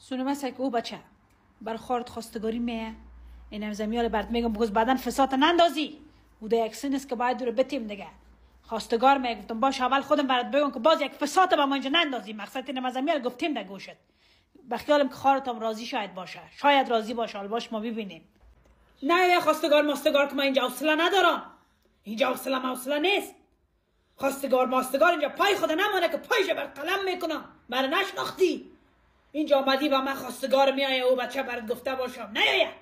سونم است که او بچه بر خارت خواستگاری میه اینم زمیال برد میگم بگوز بعدن فساد نندازی او ده یک سن است که باید دور بتیم دیگه خواستگار میگفتم باش اول خودم برات بگم که باز یک فساد با ما اینجا نندازی مقصد اینم زمیال گفتیم ده گوشت بخیالم که خارتم راضی شاید باشه شاید راضی باشه حال باش ما ببینیم نه یا خواستگار ماستگار که من اینجا حوصله ندارم اینجا حوصله نیست خواستگار ماستگار اینجا پای خود نمانه که پایش بر قلم میکنم برای نشناختی اینجا آمدی با من خواستگار میایه او بچه برات گفته باشم نه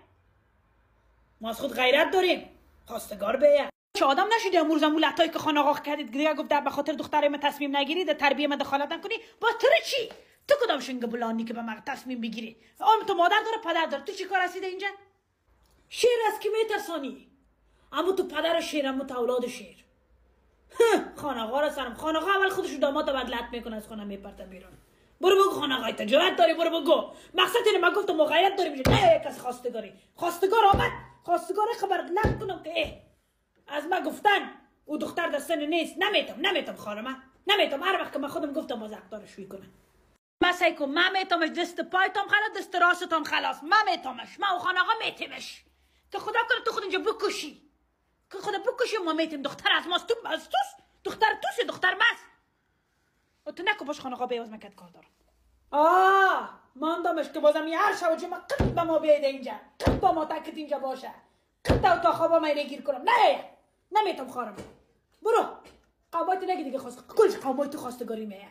ما از خود غیرت داریم خواستگار بیه چه آدم نشدی امروز مولتایی که خانه آقا کردید دیگه گفت به خاطر دختر من تصمیم نگیری در تربیه من دخالت نکنی با تو چی تو کدام شنگ بلانی که به من تصمیم بگیری تو مادر داره پدر داره تو چی کار رسیده اینجا شیر از کی میترسانی اما تو پدر شیر اما تو اولاد شیر خانقا را سرم خانقا اول خودشو داماد بعد لط میکنه از خانه میپرته بیرون برو بگو خانقا تجارت داری برو بگو مقصد اینه من گفتم غیرت داری میشه نه یک کس خواستگاری خواستگار آمد خواستگار خبر نکنم که از ما گفتن او دختر در سن نیست نمیتم خانم نمیتم هر وقت که من خودم گفتم باز حق داره شوی کنم مسای کو من میتمش دست پایتم خلاص دست راستم خلاص من میتمش من او خانقا میتمش که خدا کنه تو خود اینجا بکشی که خدا بکشی ما میتیم دختر از ماست تو از توست دختر توست دختر ماست و تو نکو باش خانقا بیواز مکت کار دارم ماندمش که بازم یه هر شب جمعه قد با ما بیایده اینجا قد با ما تکت اینجا باشه قد تا خوابا ما گیر کنم نمیتم خارم برو قومایت نگی دیگه کلش قومایت خواستگاری میه